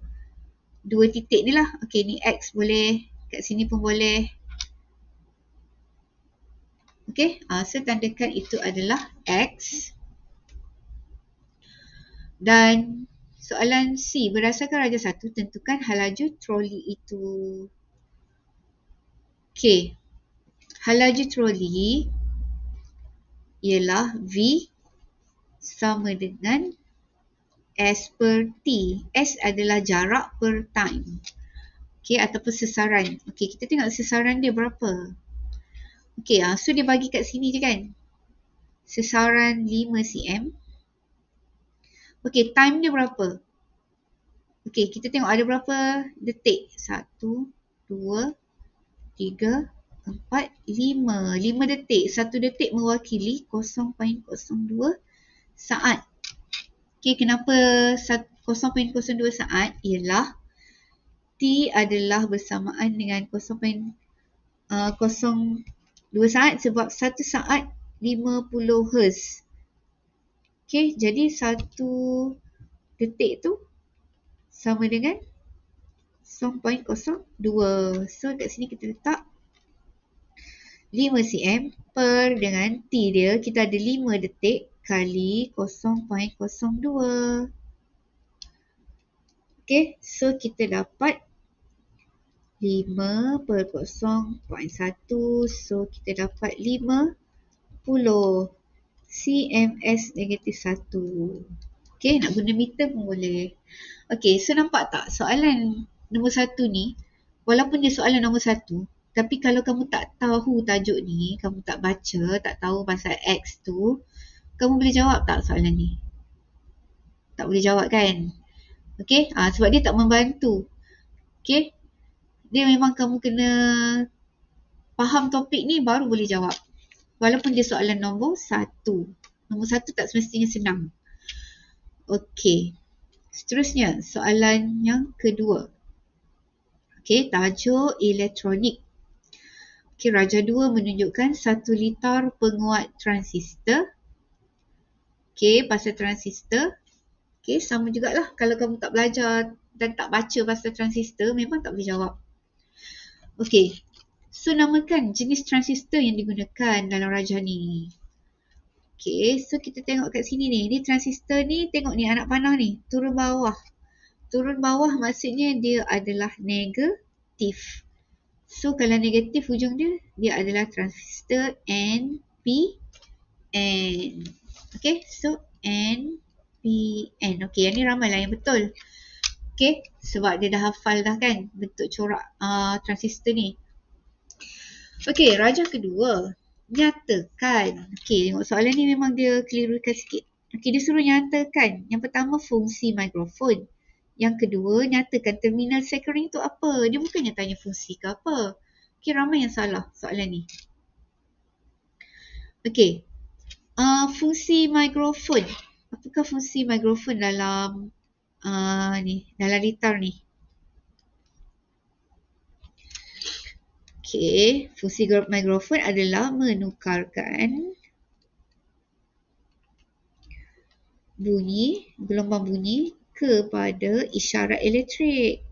titik ni lah. Okey, ni X boleh, kat sini pun boleh. Okey, so tandakan itu adalah X. Dan soalan C, berdasarkan Raja 1, tentukan hal laju troli itu. Okey, hal laju troli ialah V sama dengan S per T. S adalah jarak per time. Okey, ataupun sesaran. Okey, kita tengok sesaran dia berapa. Okey, so dia bagi kat sini je kan. Sesaran 5 cm. Okey, time dia berapa? Okey, kita tengok ada berapa detik. 1, 2, 3, 4, 5. 5 detik. 1 detik mewakili 0.02 saat. Okey, kenapa 0.02 saat? Ialah T adalah bersamaan dengan 0.02 saat sebab 1 saat 50 Hz. Okey, jadi 1 detik tu sama dengan 0.02. So kat sini kita letak 5 cm per dengan T dia, kita ada 5 detik kali 0.02. Okay, so kita dapat 5 per 0.1, so kita dapat 50 cms negatif 1. Okay, nak guna meter pun boleh. Okay, so nampak tak soalan nombor 1 ni, walaupun dia soalan nombor 1, tapi kalau kamu tak tahu tajuk ni, kamu tak baca, tak tahu pasal X tu, kamu boleh jawab tak soalan ni? Tak boleh jawab kan? Okay, sebab dia tak membantu. Okay, dia memang kamu kena faham topik ni baru boleh jawab. Walaupun dia soalan nombor 1. Nombor 1 tak semestinya senang. Okay, seterusnya soalan yang kedua. Okay, tajuk elektronik. Okay, Raja 2 menunjukkan 1 litar penguat transistor. Okay, pasal transistor. Okay, sama jugalah kalau kamu tak belajar dan tak baca pasal transistor, memang tak boleh jawab. Okay, so namakan jenis transistor yang digunakan dalam Raja ni. Okay, so kita tengok kat sini ni. Ni transistor ni, tengok ni anak panah ni. Turun bawah. Turun bawah maksudnya dia adalah negatif. So kalau negatif hujung dia, dia adalah transistor NPN. Okay, so NPN. Okay, yang ni ramai lah yang betul. Okay, sebab dia dah hafal dah kan bentuk corak transistor ni. Okay, Raja kedua. Nyatakan. Okay, tengok soalan ni memang dia kelirukan sikit. Okay, dia suruh nyatakan. Yang pertama, fungsi mikrofon. Yang kedua, nyatakan terminal sekering tu apa. Dia bukannya tanya fungsi ke apa. Okay, ramai yang salah soalan ni. Okay, fungsi mikrofon. Apakah fungsi mikrofon dalam dalam litar ni? Okay, fungsi mikrofon adalah menukarkan bunyi, gelombang bunyi kepada isyarat elektrik.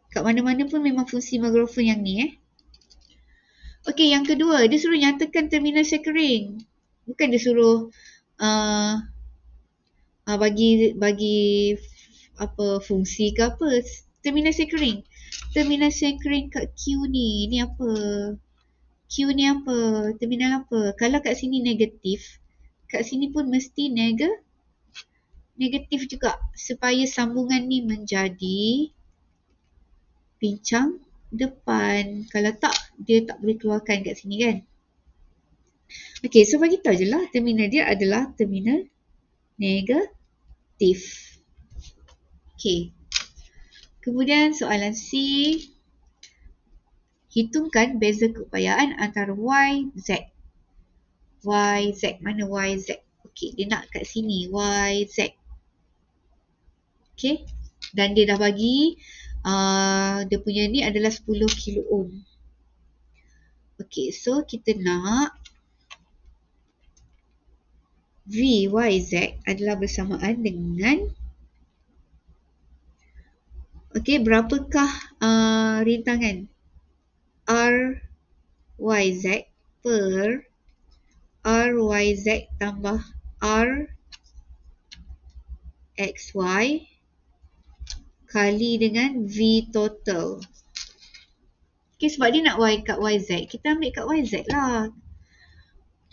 Kat mana-mana pun memang fungsi mikrofon yang ni Okey, yang kedua, dia suruh nyatakan terminal sekering. Bukan dia suruh bagi apa fungsi ke apa. Terminal sekering. Terminal sekering kat Q ni. Ni apa? Q ni apa? Terminal apa? Kalau kat sini negatif, kat sini pun mesti negatif juga. Supaya sambungan ni menjadi pincang depan. Kalau tak, dia tak boleh keluarkan kat sini kan. Okey, so bagi tahu je lah terminal dia adalah terminal negatif. Okey. Kemudian soalan C. Hitungkan beza keupayaan antara Y, Z. Y, Z. Mana Y, Z? Okey, dia nak kat sini. Y, Z. Okey. Dan dia dah bagi dia punya ni adalah 10 kilo ohm. Okey, so kita nak V, Y, Z adalah bersamaan dengan okey, berapakah rintangan R, Y, Z per RYZ tambah RXY kali dengan V total. Okay, sebab dia nak Y kat YZ, kita ambil kat YZ lah.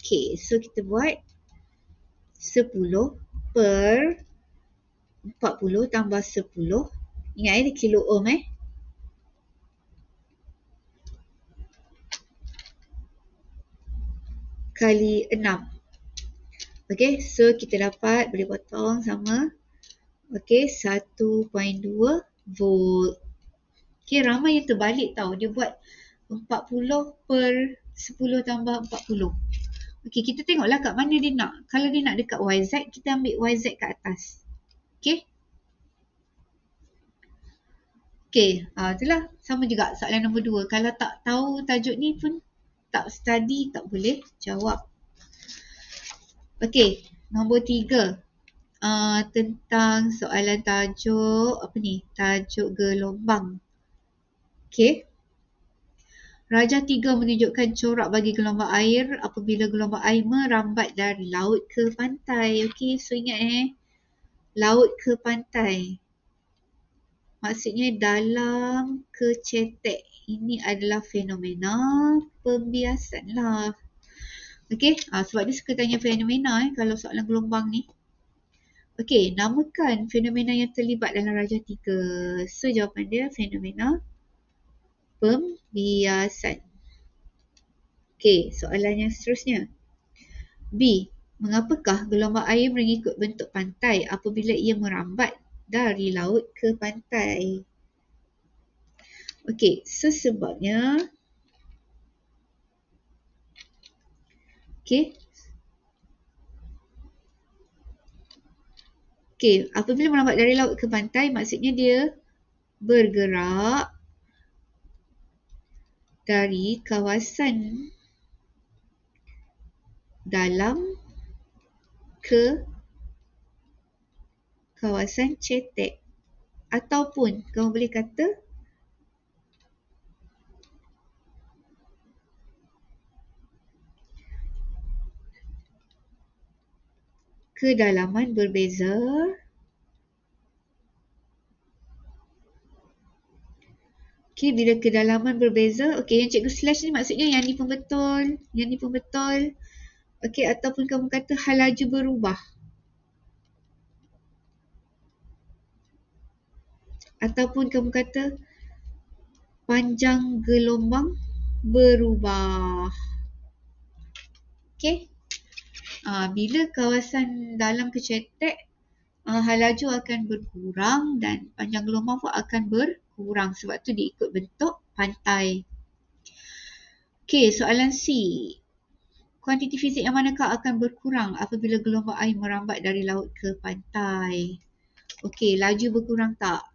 Okay, so kita buat 10 per 40 tambah 10. Ingat dia kilo ohm kali 6. Okay, so kita dapat boleh potong sama. Okay, 1.2 volt. Okay, ramai yang terbalik tau. Dia buat 40 per 10 tambah 40. Okay, kita tengoklah kat mana dia nak. Kalau dia nak dekat YZ, kita ambil YZ kat atas. Okay. Okay, itulah. Sama juga soalan nombor 2. Kalau tak tahu tajuk ni pun tak study, tak boleh jawab. Okay, nombor 3. Tentang soalan tajuk, apa ni? Tajuk gelombang. Okay. Rajah 3 menunjukkan corak bagi gelombang air apabila gelombang air merambat dari laut ke pantai. Okey, so ingat laut ke pantai. Maksudnya dalam ke cetek. Ini adalah fenomena pembiasan lah. Okey, sebab dia suka tanya fenomena kalau soalan gelombang ni. Okey, namakan fenomena yang terlibat dalam rajah 3. So jawapan dia fenomena pembiasan. Okey, soalan yang seterusnya. B. Mengapakah gelombang air mengikut bentuk pantai apabila ia merambat dari laut ke pantai? Okey, so sebabnya Okey, apabila merambat dari laut ke pantai maksudnya dia bergerak dari kawasan dalam ke kawasan cetek ataupun kamu boleh kata kedalaman berbeza Okey, bila kedalaman berbeza, okey, yang cikgu slash ni maksudnya yang ni pun betul, yang ni pun betul. Okey, ataupun kamu kata hal laju berubah. Ataupun kamu kata panjang gelombang berubah. Okey. Bila kawasan dalam kecetek, hal laju akan berkurang dan panjang gelombang pun akan berkurang sebab tu dia ikut bentuk pantai. Okey, soalan C. Kuantiti fizik yang manakah akan berkurang apabila gelombang air merambat dari laut ke pantai? Okey, laju berkurang tak?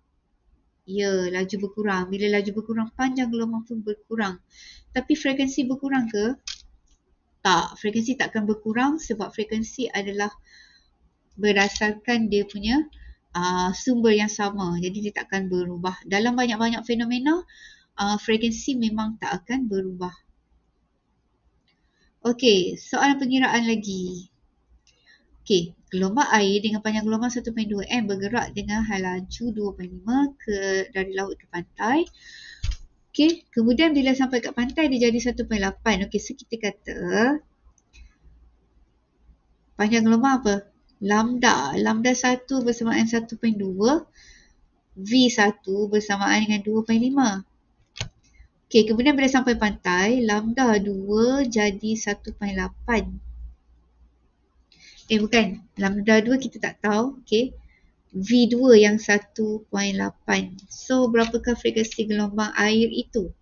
Ya, laju berkurang. Bila laju berkurang, panjang gelombang pun berkurang. Tapi frekuensi berkurang ke? Tak, frekuensi takkan berkurang sebab frekuensi adalah berdasarkan dia punya sumber yang sama. Jadi dia takkan berubah. Dalam banyak-banyak fenomena, frekuensi memang tak akan berubah. Okey, soalan pengiraan lagi. Okey, gelombang air dengan panjang gelombang 1.2 m bergerak dengan hal laju 2.5 dari laut ke pantai. Okey, kemudian bila sampai kat pantai dia jadi 1.8. Okey, so kita kata panjang gelombang apa? Lambda. Lambda 1 bersamaan 1.2. V1 bersamaan dengan 2.5. Okey, kemudian bila sampai pantai, lambda 2 jadi 1.8. Bukan. Lambda 2 kita tak tahu. Okey. V2 yang 1.8. So, berapakah frekuensi gelombang air itu?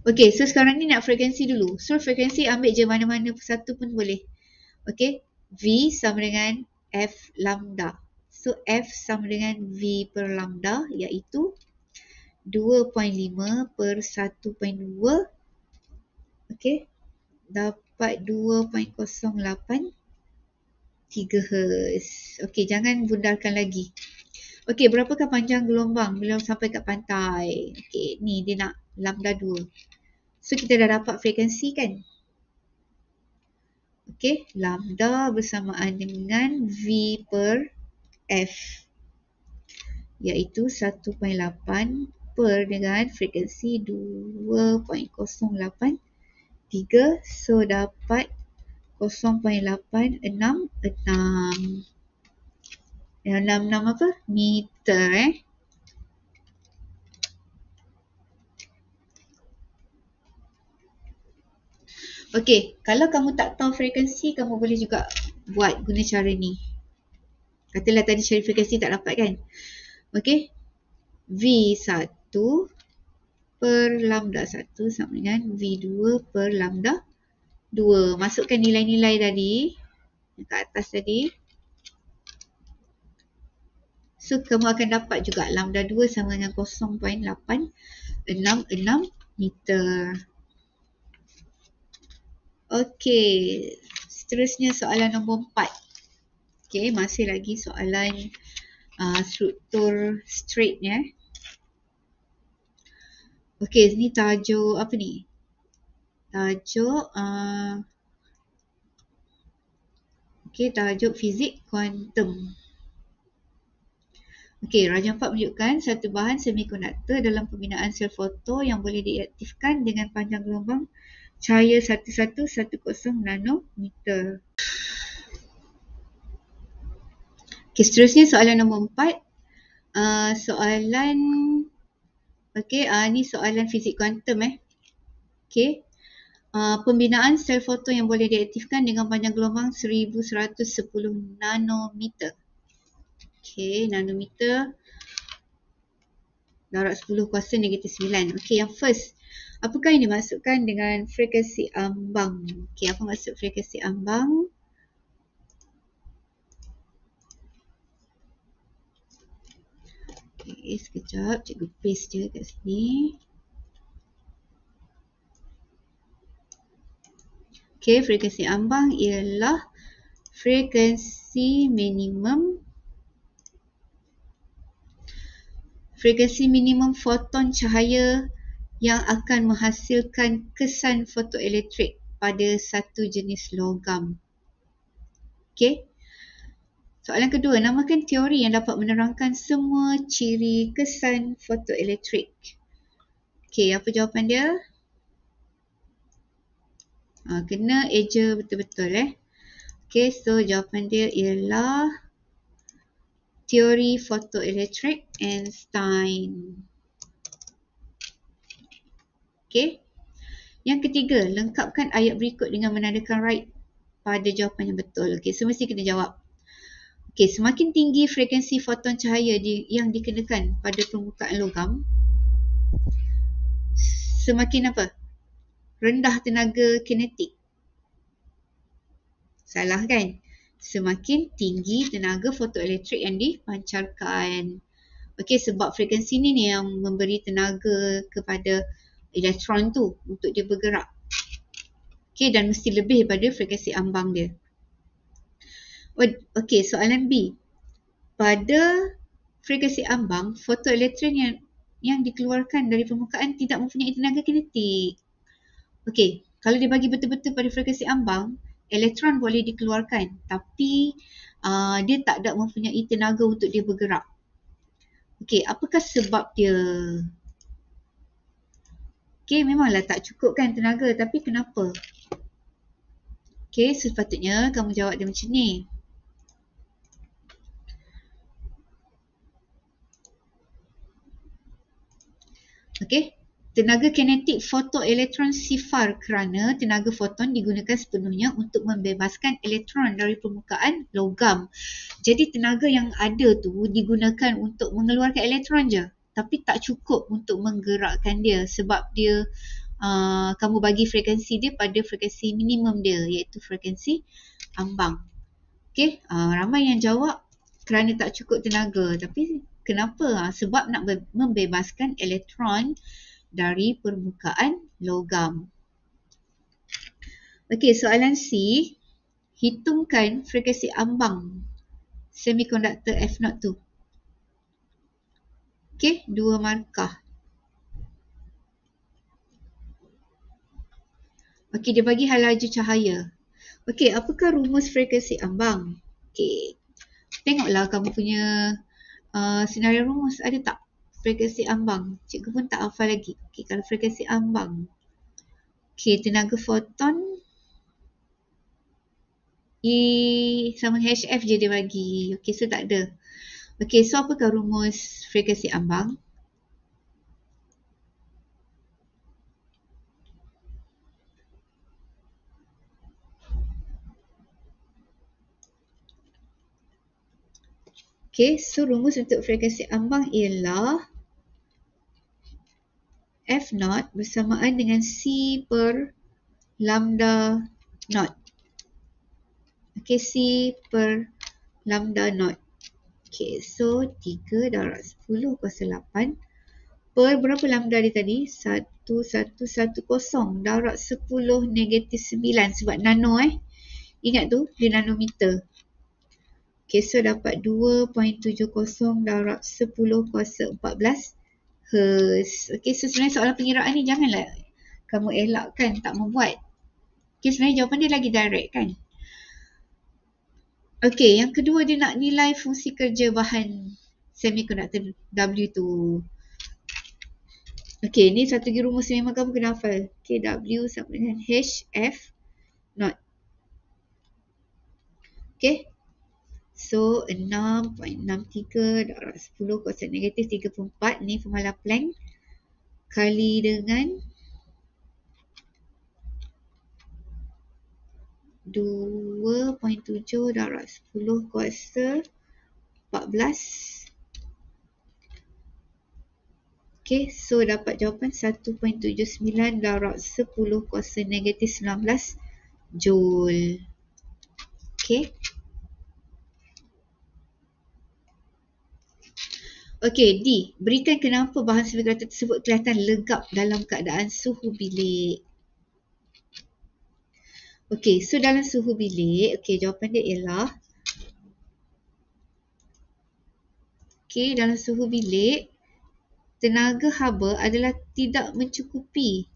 Okey, so sekarang ni nak frekuensi dulu. So, frekuensi ambil je mana-mana satu pun boleh. Okey. V sama dengan F lambda. So, F sama dengan V per lambda iaitu 2.5 per 1.2. Okey. Dapat 2.08 GHz. Okey, jangan bundarkan lagi. Okey, berapakah panjang gelombang bila sampai kat pantai? Okey, ni dia nak lambda 2. So kita dah dapat frekuensi kan? Okey, lambda bersamaan dengan V per F, iaitu 1.8 per dengan frekuensi 2.083. So dapat 0.866. Yang 66 apa? Meter Okey, kalau kamu tak tahu frekuensi, kamu boleh juga buat guna cara ni. Katalah tadi cari frekuensi tak dapat kan? Okey, V1 per lambda 1 sama dengan V2 per lambda 2. Masukkan nilai-nilai tadi yang kat atas tadi. So, kamu akan dapat juga lambda 2 sama dengan 0.866 meter. Okey, seterusnya soalan nombor 4. Okey, masih lagi soalan struktur straight ya. Okey, ni tajuk apa ni? Tajuk tajuk fizik kuantum. Okey, rajah 4 menunjukkan satu bahan semikonduktor dalam pembinaan sel foto yang boleh diaktifkan dengan panjang gelombang cahaya 1110 nanometer. Okey, seterusnya soalan nombor 4. Ni soalan fizik kuantum Okey. Pembinaan sel foto yang boleh diaktifkan dengan panjang gelombang 1110 nanometer. Okey, nanometer darab 10 kuasa negatif 9. Okey, yang first. Apakah yang dimaksudkan dengan frekuensi ambang? Okey, apa maksud frekuensi ambang? Okey, sekejap. Cikgu paste je kat sini. Okey, frekuensi ambang ialah frekuensi minimum foton cahaya yang akan menghasilkan kesan fotoelektrik pada satu jenis logam. Okey. Soalan kedua, namakan teori yang dapat menerangkan semua ciri kesan fotoelektrik. Okey, apa jawapan dia? Kena eja betul-betul Okey, so jawapan dia ialah teori fotoelektrik Einstein. Okey. Yang ketiga, lengkapkan ayat berikut dengan menandakan right pada jawapan yang betul. Okey, so mesti kena jawab. Okey, semakin tinggi frekuensi foton cahaya yang dikenakan pada permukaan logam, semakin apa? Rendah tenaga kinetik. Salah kan? Semakin tinggi tenaga fotoelektrik yang dipancarkan. Okey, sebab frekuensi ni yang memberi tenaga kepada elektron tu untuk dia bergerak. Okey, dan mesti lebih daripada frekuensi ambang dia. Okey, soalan B. Pada frekuensi ambang, fotoelektron yang dikeluarkan dari permukaan tidak mempunyai tenaga kinetik. Okey, kalau dia bagi betul-betul pada frekuensi ambang, elektron boleh dikeluarkan, tapi dia tak ada mempunyai tenaga untuk dia bergerak. Okey, apakah sebab dia? Okey, memanglah tak cukup kan tenaga, tapi kenapa? Okey, sepatutnya kamu jawab dia macam ni. Okey, tenaga kinetik fotoelektron sifar kerana tenaga foton digunakan sepenuhnya untuk membebaskan elektron dari permukaan logam. Jadi tenaga yang ada tu digunakan untuk mengeluarkan elektron je, tapi tak cukup untuk menggerakkan dia sebab dia kamu bagi frekuensi dia pada frekuensi minimum dia, iaitu frekuensi ambang. Okey, ramai yang jawab kerana tak cukup tenaga, tapi kenapa? Sebab nak membebaskan elektron dari permukaan logam. Okey, soalan C. Hitungkan frekuensi ambang semikonduktor F0 tu. Okey, 2 markah. Okey, dia bagi hal laju cahaya. Okey, apakah rumus frekuensi ambang? Okey, tengoklah kamu punya senario rumus ada tak frekuensi ambang. Cikgu pun tak hafal lagi. Okey, kalau frekuensi ambang. Okey, tenaga foton E sama HF je dia bagi. Okey, so tak ada. Okey, so apakah rumus frekuensi ambang? Okey, so rumus untuk frekuensi ambang ialah F0 bersamaan dengan C per lambda naught. Okey, C per lambda naught. Okey, so 3 darab 10 kuasa 8 per berapa lambda dia tadi? 1110 darab 10 negatif 9 sebab nano Ingat tu, dia nanometer. Okey, so dapat 2.70 darab 10 kuasa 14 Hertz. Okey, so sebenarnya soalan pengiraan ni janganlah kamu elakkan tak membuat. Okey, sebenarnya jawapan dia lagi direct kan? Okey, yang kedua dia nak nilai fungsi kerja bahan semiconductor W tu. Okey, ni satu lagi rumus memang kamu kena hafal. Okey, W sama dengan HF not. Okey. So, 6.63 darab 10 kuasa negatif 34. Ni formula Planck. Kali dengan 2.7 darab 10 kuasa 14. Okay, so dapat jawapan 1.79 darab 10 kuasa negatif 19 Joule. Okay. Okay, D. Berikan kenapa bahan semiconductor tersebut kelihatan legap dalam keadaan suhu bilik. Okay, so dalam suhu bilik, okay, jawapan dia ialah okay, dalam suhu bilik, tenaga haba adalah tidak mencukupi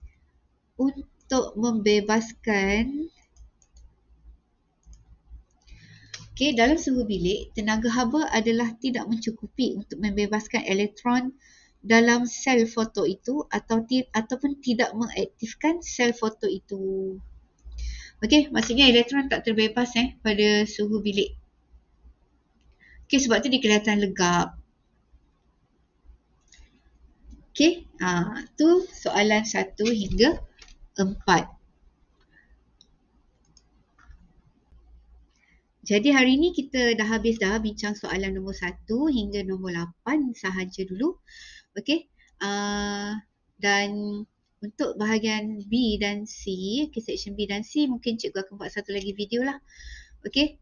untuk membebaskan dalam suhu bilik, tenaga haba adalah tidak mencukupi untuk membebaskan elektron dalam sel foto itu ataupun tidak mengaktifkan sel foto itu. Okey, maksudnya elektron tak terbebas pada suhu bilik. Okey, sebab tu dia kelihatan legap. Okey, tu soalan 1 hingga 4. Jadi hari ni kita dah habis bincang soalan nombor 1 hingga nombor 8 sahaja dulu. Okey. Dan untuk bahagian B dan C, section B dan C mungkin cikgu akan buat satu lagi video lah. Okey.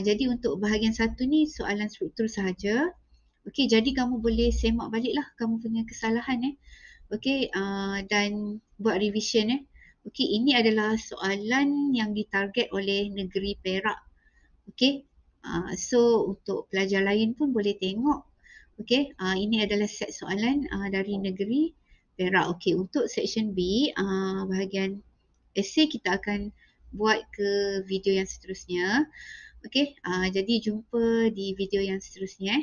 Jadi untuk bahagian 1 ni soalan struktur sahaja. Okey, jadi kamu boleh semak baliklah kamu punya kesalahan Okey, dan buat revision Okey, ini adalah soalan yang ditarget oleh negeri Perak. Okey. So untuk pelajar lain pun boleh tengok. Okey, ini adalah set soalan dari negeri Perak. Okey, untuk section B, bahagian essay kita akan buat ke video yang seterusnya. Okey, jadi jumpa di video yang seterusnya.